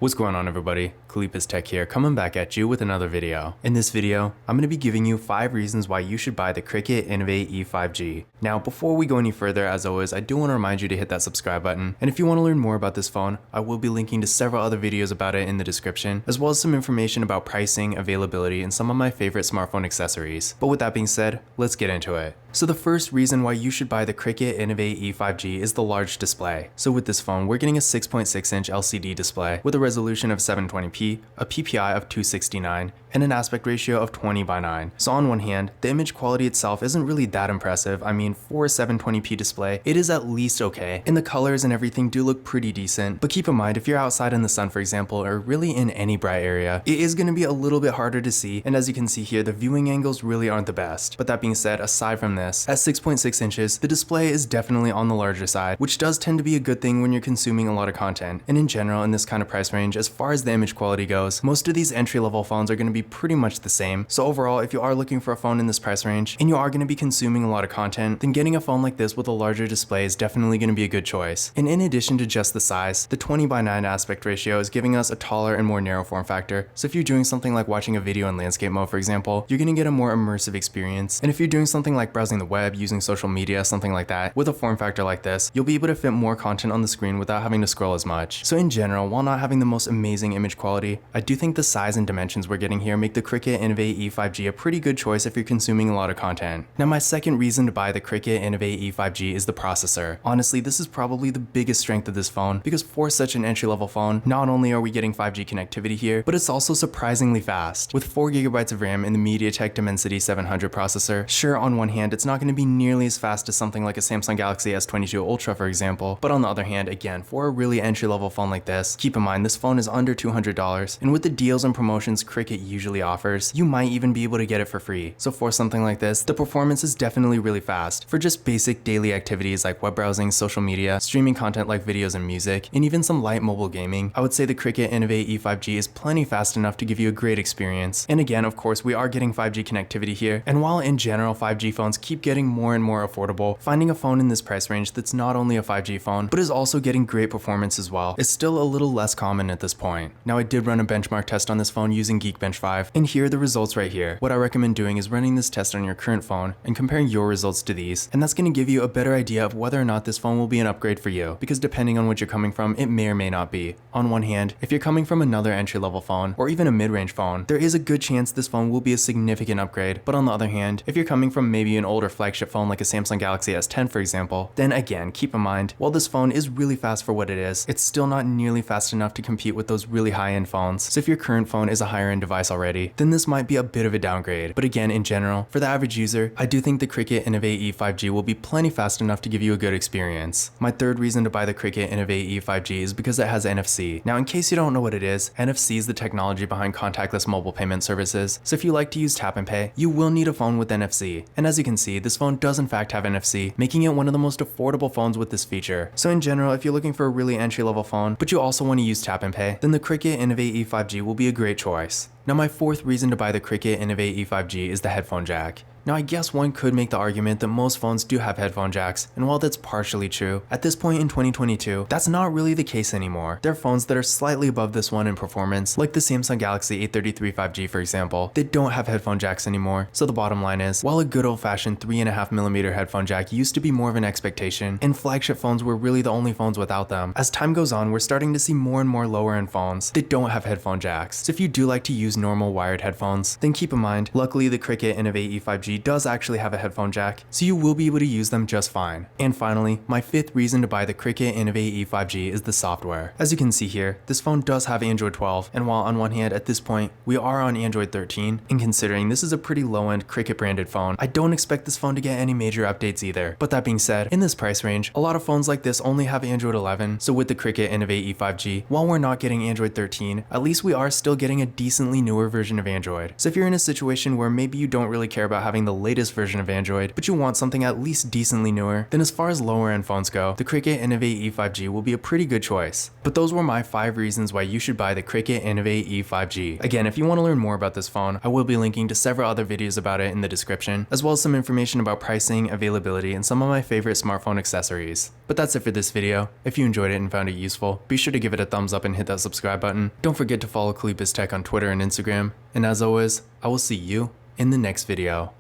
What's going on, everybody? Kalipa's Tech here, coming back at you with another video. In this video, I'm going to be giving you 5 reasons why you should buy the Cricket Innovate E5G. Now, before we go any further, as always, I do want to remind you to hit that subscribe button. And if you want to learn more about this phone, I will be linking to several other videos about it in the description, as well as some information about pricing, availability, and some of my favorite smartphone accessories. But with that being said, let's get into it. So the first reason why you should buy the Cricket Innovate E5G is the large display. So with this phone, we're getting a 6.6-inch LCD display with a resolution of 720p, a PPI of 269, and an aspect ratio of 20:9. So on one hand, the image quality itself isn't really that impressive. I mean, for a 720p display, it is at least okay, and the colors and everything do look pretty decent. But keep in mind, if you're outside in the sun, for example, or really in any bright area, it is going to be a little bit harder to see, and as you can see here, the viewing angles really aren't the best. But that being said, aside from this, at 6.6 inches, the display is definitely on the larger side, which does tend to be a good thing when you're consuming a lot of content. And in general, in this kind of price range, as far as the image quality goes, most of these entry-level phones are going to be pretty much the same. So overall, if you are looking for a phone in this price range, and you are going to be consuming a lot of content, then getting a phone like this with a larger display is definitely going to be a good choice. And in addition to just the size, the 20:9 aspect ratio is giving us a taller and more narrow form factor. So if you're doing something like watching a video in landscape mode, for example, you're going to get a more immersive experience. And if you're doing something like browsing the web, using social media, something like that, with a form factor like this, you'll be able to fit more content on the screen without having to scroll as much. So in general, while not having the most amazing image quality, I do think the size and dimensions we're getting here make the Cricket Innovate E5G a pretty good choice if you're consuming a lot of content. Now, my second reason to buy the Cricket Innovate E5G is the processor. Honestly, this is probably the biggest strength of this phone, because for such an entry-level phone, not only are we getting 5G connectivity here, but it's also surprisingly fast. With 4GB of RAM in the MediaTek Dimensity 700 processor, sure, on one hand, it's not going to be nearly as fast as something like a Samsung Galaxy S22 Ultra, for example, but on the other hand, again, for a really entry-level phone like this, keep in mind this phone is under $200, and with the deals and promotions Cricket usually offers, you might even be able to get it for free. So for something like this, the performance is definitely really fast. For just basic daily activities like web browsing, social media, streaming content like videos and music, and even some light mobile gaming, I would say the Cricket Innovate E5G is plenty fast enough to give you a great experience. And again, of course, we are getting 5G connectivity here, and while in general 5G phones keep getting more and more affordable, finding a phone in this price range that's not only a 5G phone, but is also getting great performance as well, is still a little less common at this point. Now, I did run a benchmark test on this phone using Geekbench 5, and here are the results right here. What I recommend doing is running this test on your current phone and comparing your results to these, and that's going to give you a better idea of whether or not this phone will be an upgrade for you, because depending on what you're coming from, it may or may not be. On one hand, if you're coming from another entry-level phone, or even a mid-range phone, there is a good chance this phone will be a significant upgrade, but on the other hand, if you're coming from maybe an older flagship phone like a Samsung Galaxy S10, for example, then again, keep in mind, while this phone is really fast for what it is, it's still not nearly fast enough to compete with those really high-end phones. So if your current phone is a higher-end device already, then this might be a bit of a downgrade. But again, in general, for the average user, I do think the Cricket Innovate E5G will be plenty fast enough to give you a good experience. My third reason to buy the Cricket Innovate E5G is because it has NFC. Now, in case you don't know what it is, NFC is the technology behind contactless mobile payment services. So if you like to use tap and pay, you will need a phone with NFC. And as you can see, this phone does in fact have NFC, making it one of the most affordable phones with this feature. So in general, if you're looking for a really entry-level phone, but you also want to use tap and pay, then the Cricket Innovate E5G will be a great choice. Now, my fourth reason to buy the Cricket Innovate E5G is the headphone jack. Now, I guess one could make the argument that most phones do have headphone jacks, and while that's partially true, at this point in 2022, that's not really the case anymore. There are phones that are slightly above this one in performance, like the Samsung Galaxy A33 5G, for example. They don't have headphone jacks anymore. So the bottom line is, while a good old-fashioned 3.5mm headphone jack used to be more of an expectation, and flagship phones were really the only phones without them, as time goes on, we're starting to see more and more lower-end phones that don't have headphone jacks. So if you do like to use normal wired headphones, then keep in mind, luckily the Cricket Innovate E5G does actually have a headphone jack, so you will be able to use them just fine. And finally, my fifth reason to buy the Cricket Innovate E5G is the software. As you can see here, this phone does have Android 12, and while on one hand at this point we are on Android 13, and considering this is a pretty low-end Cricket branded phone, I don't expect this phone to get any major updates either. But that being said, in this price range, a lot of phones like this only have Android 11, so with the Cricket Innovate E5G, while we're not getting Android 13, at least we are still getting a decently newer version of Android. So if you're in a situation where maybe you don't really care about having having the latest version of Android, but you want something at least decently newer, then as far as lower end phones go, the Cricket Innovate E5G will be a pretty good choice. But those were my 5 reasons why you should buy the Cricket Innovate E5G. Again, if you want to learn more about this phone, I will be linking to several other videos about it in the description, as well as some information about pricing, availability, and some of my favorite smartphone accessories. But that's it for this video. If you enjoyed it and found it useful, be sure to give it a thumbs up and hit that subscribe button. Don't forget to follow Kalipis Tech on Twitter and Instagram, and as always, I will see you in the next video.